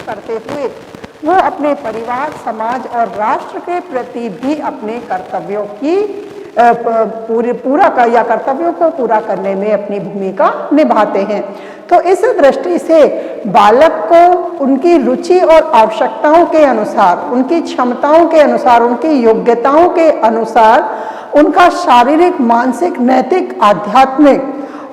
करते हुए वो अपने परिवार, समाज और राष्ट्र के प्रति भी अपने कर्तव्यों की कर्तव्यों को पूरा करने में अपनी भूमिका निभाते हैं। तो इस दृष्टि से बालक को उनकी रुचि और आवश्यकताओं के अनुसार, उनकी क्षमताओं के अनुसार, उनकी योग्यताओं के अनुसार उनका शारीरिक, मानसिक, नैतिक, आध्यात्मिक,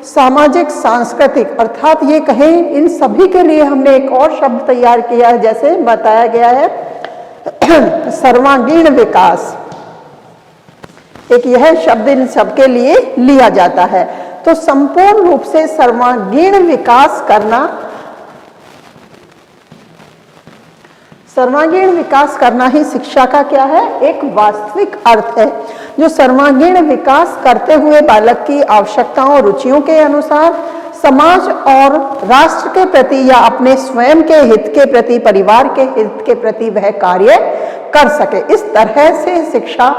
सामाजिक, सांस्कृतिक, अर्थात ये कहें इन सभी के लिए हमने एक और शब्द तैयार किया है, जैसे बताया गया है सर्वांगीण विकास। एक यह शब्द इन सबके लिए लिया जाता है। तो संपूर्ण रूप से सर्वांगीण विकास करना, सर्वांगीण विकास करना ही शिक्षा का क्या है, एक वास्तविक अर्थ है। जो सर्वांगीण विकास करते हुए बालक की आवश्यकताओं, रुचियों के अनुसार समाज और राष्ट्र के प्रति या अपने स्वयं के हित के प्रति, परिवार के हित के प्रति वह कार्य कर सके, इस तरह से शिक्षा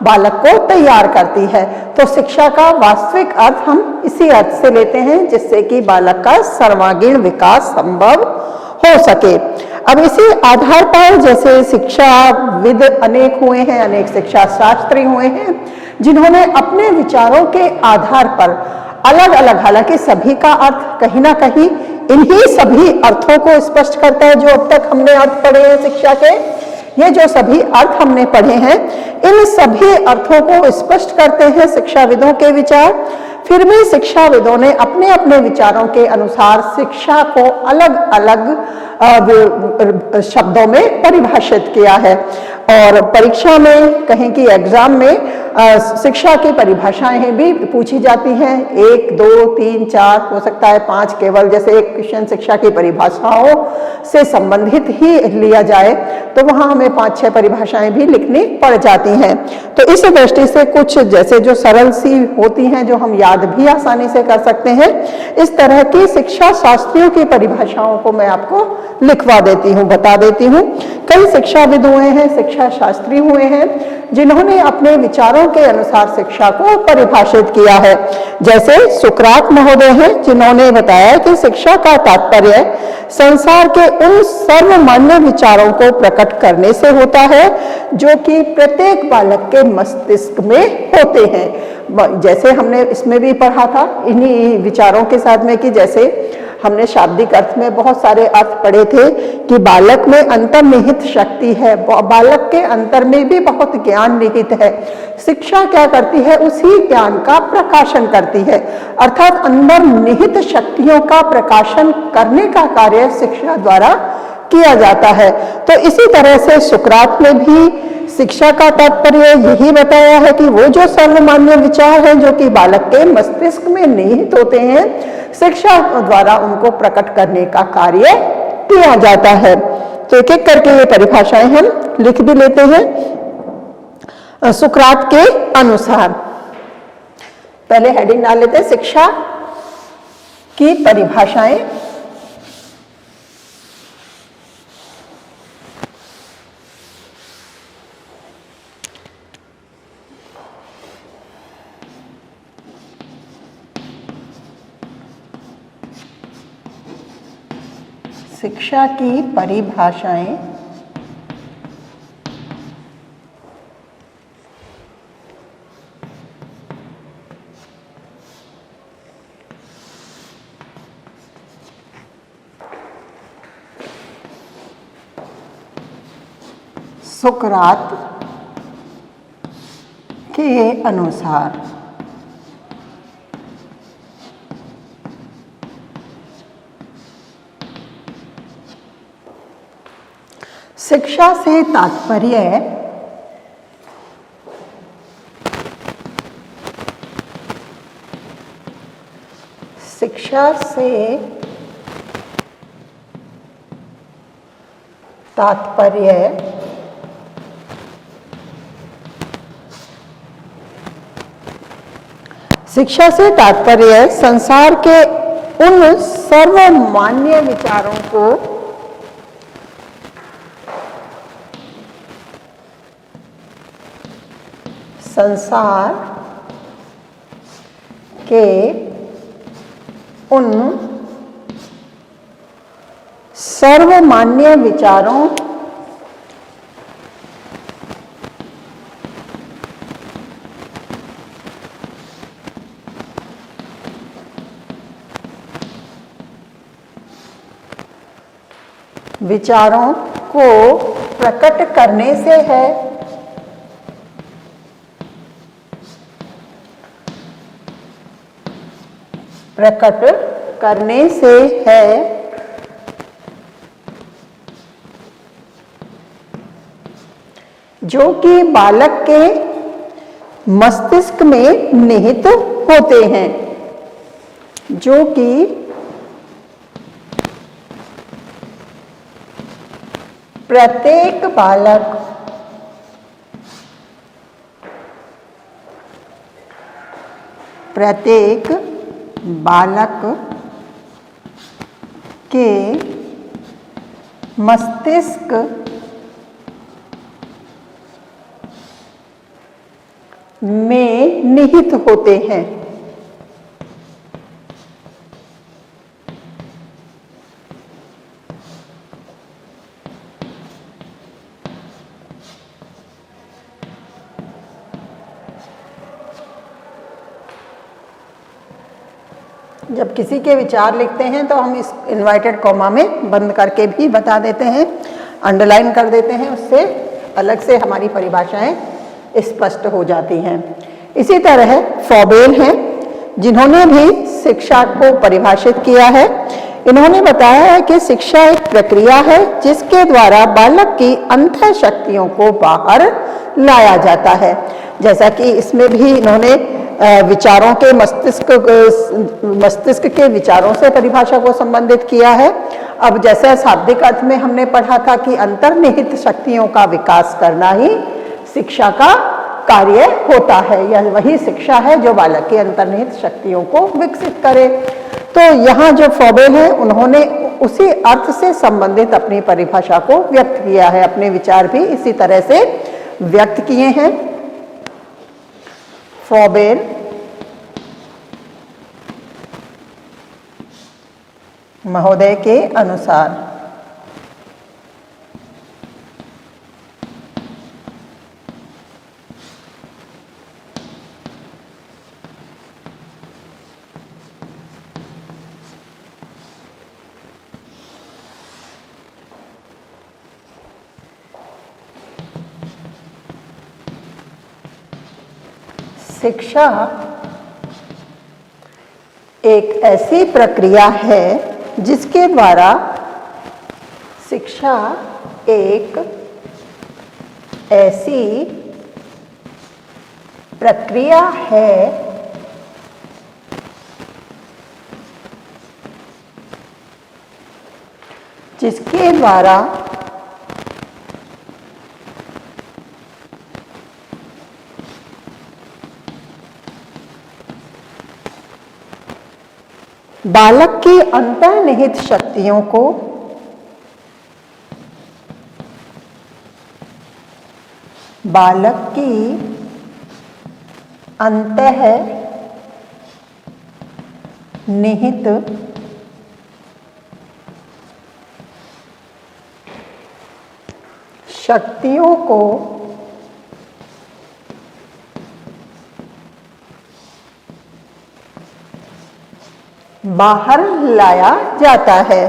बालक को तैयार करती है। तो शिक्षा का वास्तविक अर्थ हम इसी अर्थ से लेते हैं जिससे कि बालक का सर्वांगीण विकास संभव हो सके। अब इसी आधार पर जैसे शिक्षाविद अनेक हुए हैं, अनेक शिक्षा शास्त्री हुए हैं, जिन्होंने अपने विचारों के आधार पर अलग अलग, हालांकि सभी का अर्थ कहीं ना कहीं इन्हीं सभी अर्थों को स्पष्ट करता है जो अब तक हमने अर्थ पढ़े हैं शिक्षा के। ये जो सभी अर्थ हमने पढ़े हैं, इन सभी अर्थों को स्पष्ट करते हैं शिक्षाविदों के विचार। फिर भी शिक्षाविदों ने अपने अपने विचारों के अनुसार शिक्षा को अलग अलग शब्दों में परिभाषित किया है। और परीक्षा में, कहें कि एग्जाम में शिक्षा की परिभाषाएं भी पूछी जाती हैं, 1, 2, 3, 4, हो सकता है 5 केवल, जैसे एक क्वेश्चन शिक्षा की परिभाषाओं से संबंधित ही लिया जाए तो वहां हमें 5-6 परिभाषाएं भी लिखनी पड़ जाती हैं। तो इस दृष्टि से कुछ जैसे जो सरल सी होती हैं, जो हम याद भी आसानी से कर सकते हैं, इस तरह की शिक्षा शास्त्रियों की परिभाषाओं को मैं आपको लिखवा देती हूँ, बता देती हूँ। कई शिक्षाविद हुए हैं, शिक्षा शास्त्री हुए हैं, जिन्होंने अपने विचारों के अनुसार शिक्षा को परिभाषित किया है। जैसे सुकरात महोदय हैं, जिन्होंने बताया कि शिक्षा का तात्पर्य संसार के उन सर्वमान्य विचारों को प्रकट करने से होता है जो कि प्रत्येक बालक के मस्तिष्क में होते हैं। जैसे हमने इसमें भी पढ़ा था इन्हीं विचारों के साथ में कि जैसे हमने शाब्दिक अर्थ में बहुत सारे अर्थ पढ़े थे कि बालक में अंतर्निहित शक्ति है, बालक के अंतर में भी बहुत ज्ञान निहित है। शिक्षा क्या करती है, उसी ज्ञान का प्रकाशन करती है, अर्थात अंदर निहित शक्तियों का प्रकाशन करने का कार्य शिक्षा द्वारा किया जाता है। तो इसी तरह से सुकरात ने भी शिक्षा का तात्पर्य यही बताया है कि वो जो सर्वमान्य विचार हैं जो कि बालक के मस्तिष्क में निहित होते हैं, शिक्षा द्वारा उनको प्रकट करने का कार्य किया जाता है। तो एक एक करके ये परिभाषाएं हम लिख भी लेते हैं सुकरात के अनुसार। पहले हेडिंग डाल लेते हैं शिक्षा की परिभाषाएं। शिक्षा की परिभाषाएं सुकरात के अनुसार। शिक्षा से तात्पर्य शिक्षा से तात्पर्य शिक्षा से तात्पर्य संसार के उन सर्वमान्य विचारों को संसार के उन सर्वमान्य विचारों को प्रकट करने से है। प्रकट करने से है जो कि बालक के मस्तिष्क में निहित होते हैं। जो कि प्रत्येक बालक के मस्तिष्क में निहित होते हैं। जब किसी के विचार लिखते हैं तो हम इस इन्वर्टेड कॉमा में बंद करके भी बता देते हैं, अंडरलाइन कर देते हैं, उससे अलग से हमारी परिभाषाएं स्पष्ट हो जाती हैं। इसी तरह फॉबेल हैं, जिन्होंने भी शिक्षा को परिभाषित किया है। इन्होंने बताया है कि शिक्षा एक प्रक्रिया है जिसके द्वारा बालक की अंतः शक्तियों को बाहर लाया जाता है। जैसा कि इसमें भी इन्होंने विचारों के मस्तिष्क के विचारों से परिभाषा को संबंधित किया है। अब जैसे शाब्दिक अर्थ में हमने पढ़ा था कि अंतर्निहित शक्तियों का विकास करना ही शिक्षा का कार्य होता है, यह वही शिक्षा है जो बालक की अंतर्निहित शक्तियों को विकसित करे। तो यहाँ जो फॉबेल है उन्होंने उसी अर्थ से संबंधित अपनी परिभाषा को व्यक्त किया है, अपने विचार भी इसी तरह से व्यक्त किए हैं। फॉबेल महोदय के अनुसार शिक्षा एक ऐसी प्रक्रिया है जिसके द्वारा शिक्षा एक ऐसी प्रक्रिया है जिसके द्वारा बालक की अंतर्निहित शक्तियों को निहित शक्तियों को बाहर लाया जाता है।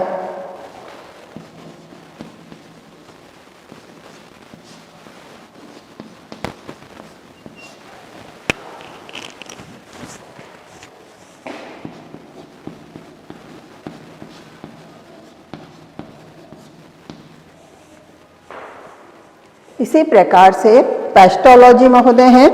इसी प्रकार से पेस्टोलॉजी महोदय हैं,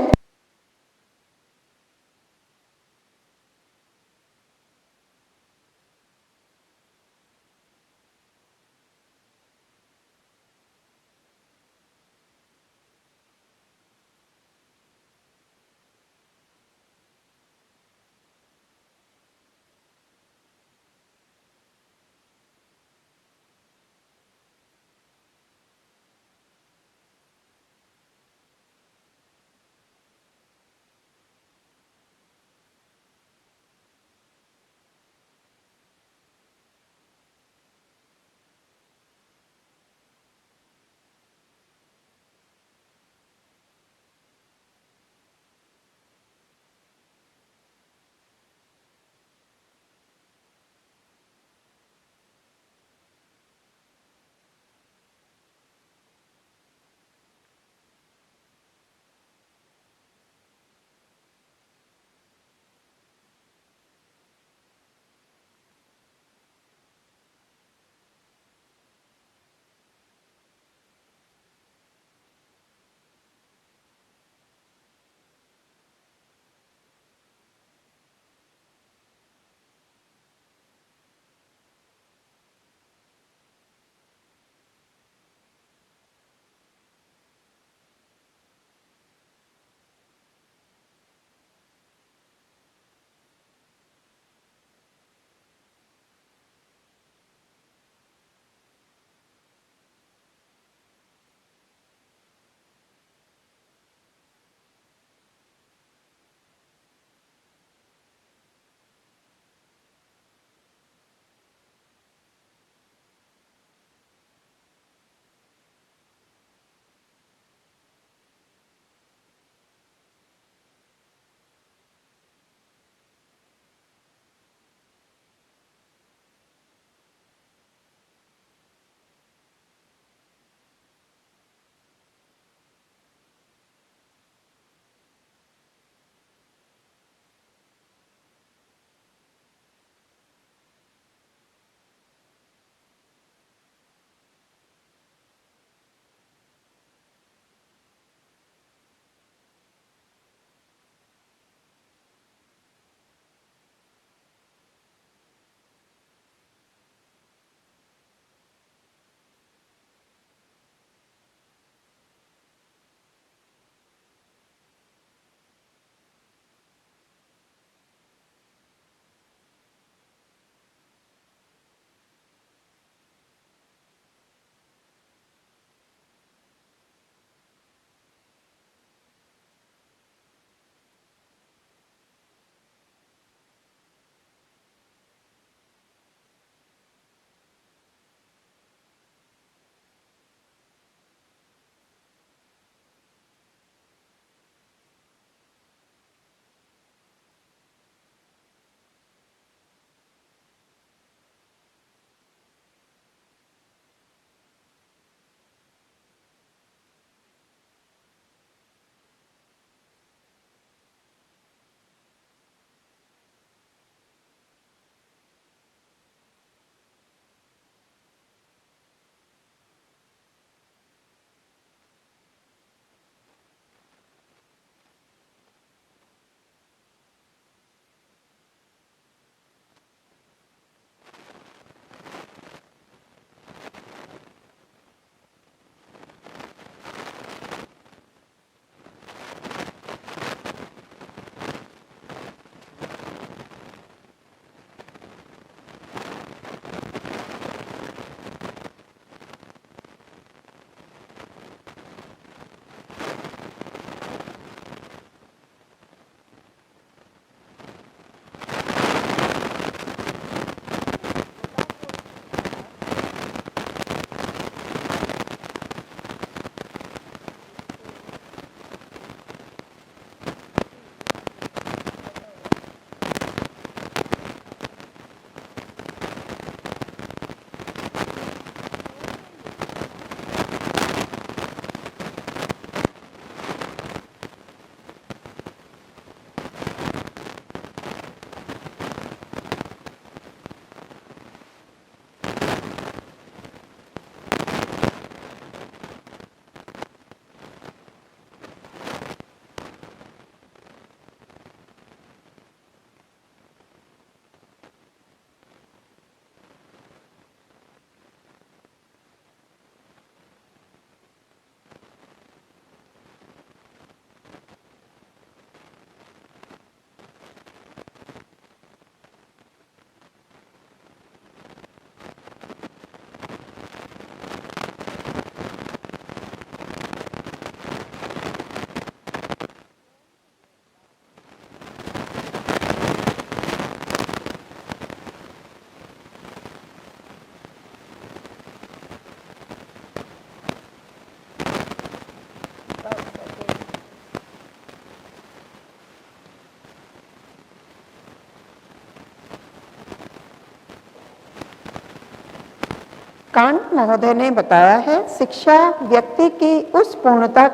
कांट महोदय ने बताया है शिक्षा व्यक्ति की उस पूर्णता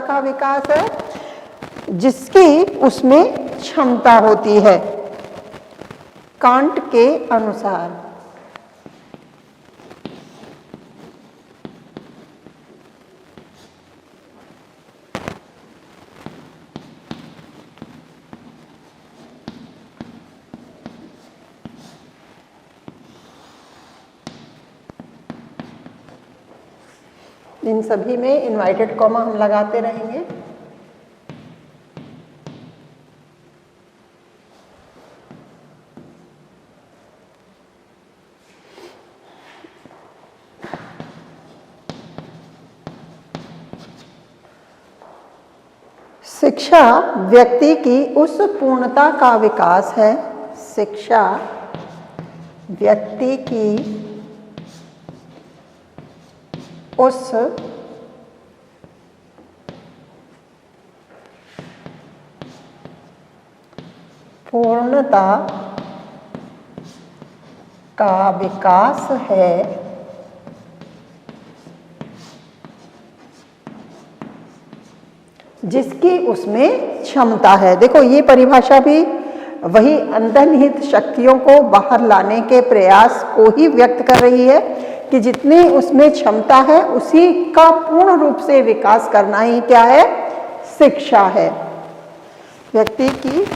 का विकास है जिसकी उसमें क्षमता होती है। कांट के अनुसार इन सभी में इनवर्टेड कॉमा हम लगाते रहेंगे। शिक्षा व्यक्ति की उस पूर्णता का विकास है। शिक्षा व्यक्ति की उस पूर्णता का विकास है जिसकी उसमें क्षमता है। देखो ये परिभाषा भी वही अंतर्निहित शक्तियों को बाहर लाने के प्रयास को ही व्यक्त कर रही है कि जितनी उसमें क्षमता है उसी का पूर्ण रूप से विकास करना ही क्या है, शिक्षा है। व्यक्ति की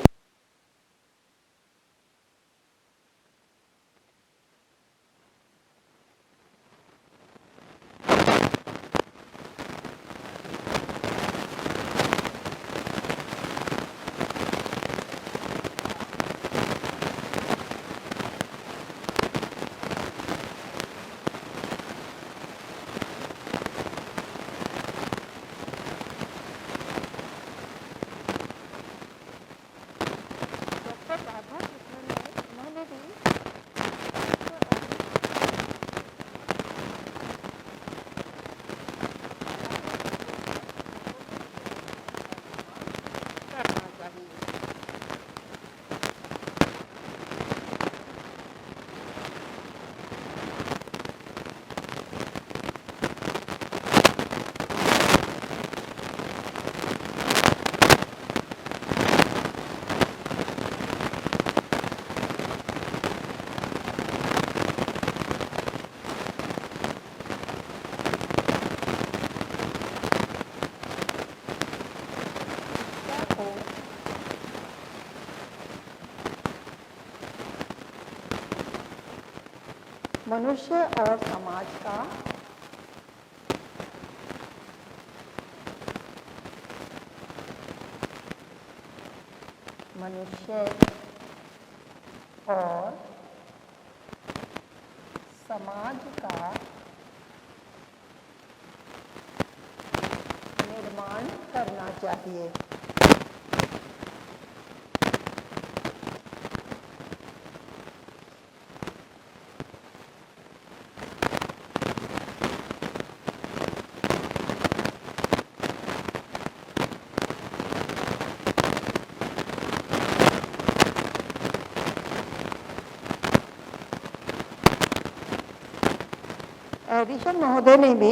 मनुष्य और समाज का मनुष्य और समाज का निर्माण करना चाहिए। एडिसन महोदय ने भी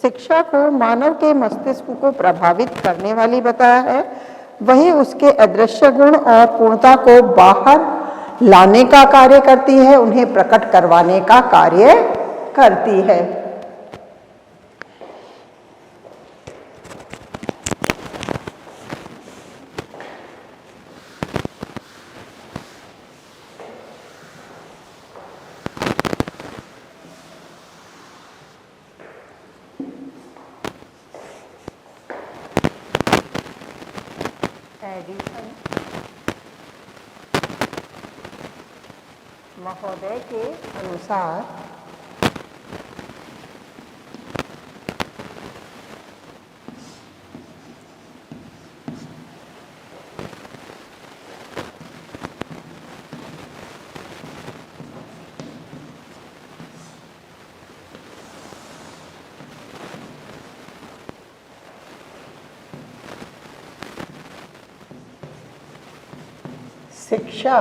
शिक्षा को मानव के मस्तिष्क को प्रभावित करने वाली बताया है, वही उसके अदृश्य गुण और पूर्णता को बाहर लाने का कार्य करती है, उन्हें प्रकट करवाने का कार्य करती है। एडिसन महोदय के अनुसार शिक्षा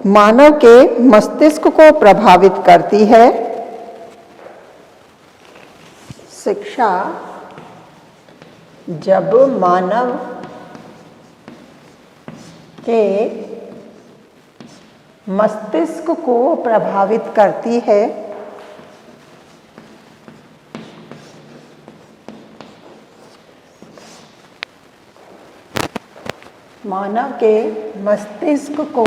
मानव के मस्तिष्क को प्रभावित करती है। शिक्षा जब मानव के मस्तिष्क को प्रभावित करती है मानव के मस्तिष्क को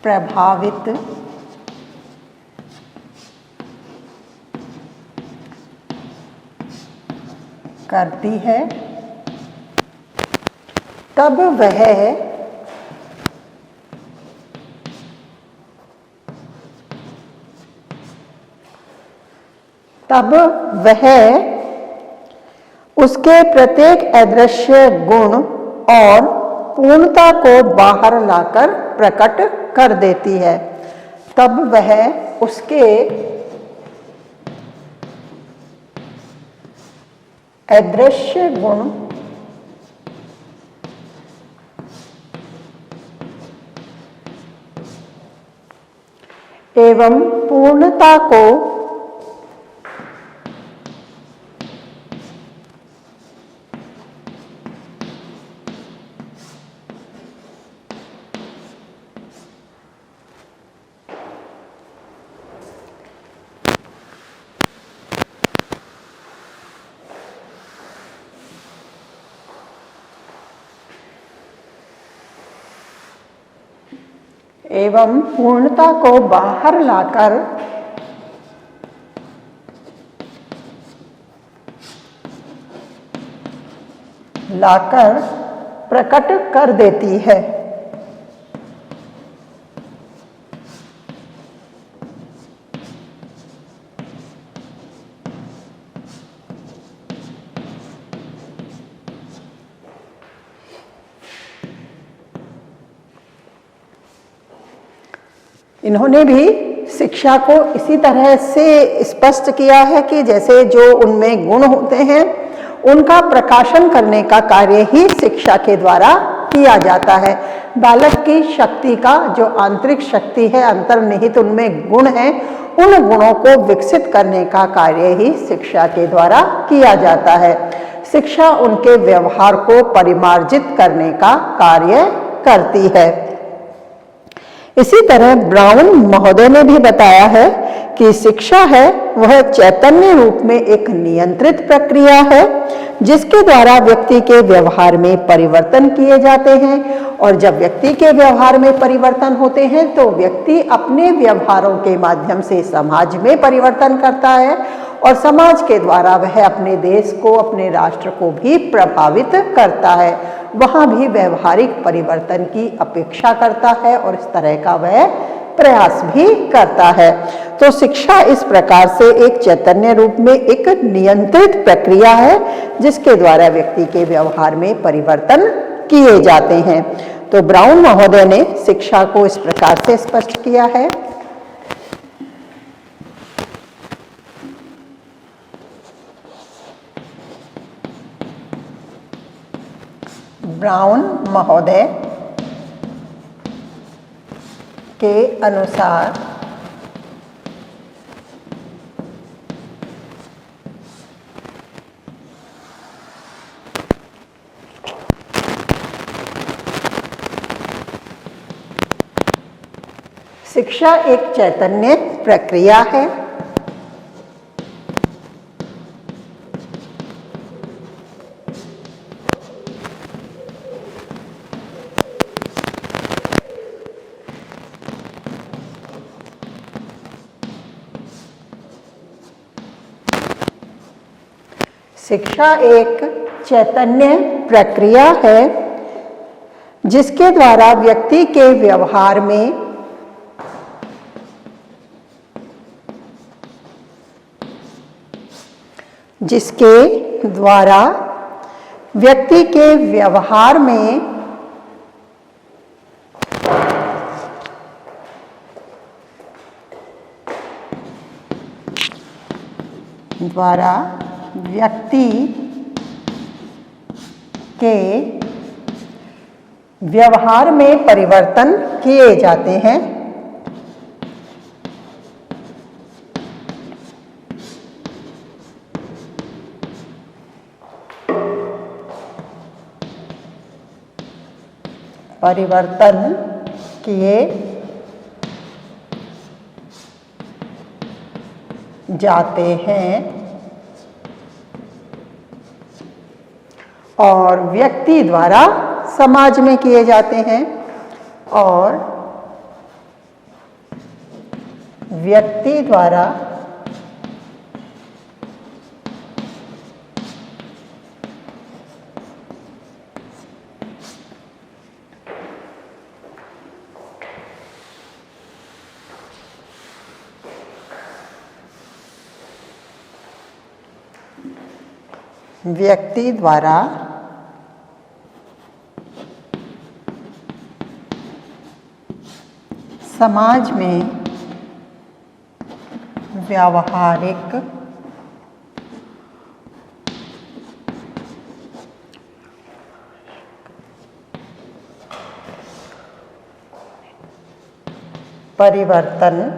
प्रभावित करती है, तब वह उसके प्रत्येक अदृश्य गुण और पूर्णता को बाहर लाकर प्रकट कर देती है। तब वह उसके अदृश्य गुण एवं पूर्णता को बाहर लाकर प्रकट कर देती है। इन्होंने भी शिक्षा को इसी तरह से स्पष्ट किया है कि जैसे जो उनमें गुण होते हैं उनका प्रकाशन करने का कार्य ही शिक्षा के द्वारा किया जाता है। बालक की शक्ति का जो आंतरिक शक्ति है, अंतर्निहित उनमें गुण है, उन गुणों को विकसित करने का कार्य ही शिक्षा के द्वारा किया जाता है। शिक्षा उनके व्यवहार को परिमार्जित करने का कार्य करती है। इसी तरह ब्राउन महोदय ने भी बताया है कि शिक्षा है वह चैतन्य रूप में एक नियंत्रित प्रक्रिया है जिसके द्वारा व्यक्ति के व्यवहार में परिवर्तन किए जाते हैं, और जब व्यक्ति के व्यवहार में परिवर्तन होते हैं तो व्यक्ति अपने व्यवहारों के माध्यम से समाज में परिवर्तन करता है, और समाज के द्वारा वह अपने देश को, अपने राष्ट्र को भी प्रभावित करता है। वहाँ भी व्यवहारिक परिवर्तन की अपेक्षा करता है और इस तरह का वह प्रयास भी करता है। तो शिक्षा इस प्रकार से एक चैतन्य रूप में एक नियंत्रित प्रक्रिया है जिसके द्वारा व्यक्ति के व्यवहार में परिवर्तन किए जाते हैं। तो ब्राउन महोदय ने शिक्षा को इस प्रकार से स्पष्ट किया है। ब्राउन महोदय के अनुसार शिक्षा एक चैतन्य प्रक्रिया है शिक्षा एक चैतन्य प्रक्रिया है जिसके द्वारा व्यक्ति के व्यवहार में व्यक्ति के व्यवहार में परिवर्तन किए जाते हैं। परिवर्तन किए जाते हैं और व्यक्ति द्वारा समाज में किए जाते हैं और व्यक्ति द्वारा समाज में व्यावहारिक परिवर्तन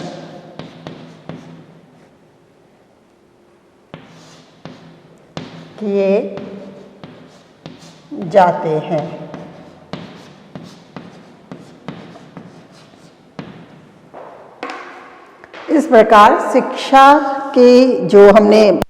किए जाते हैं। इस प्रकार शिक्षा की जो हमने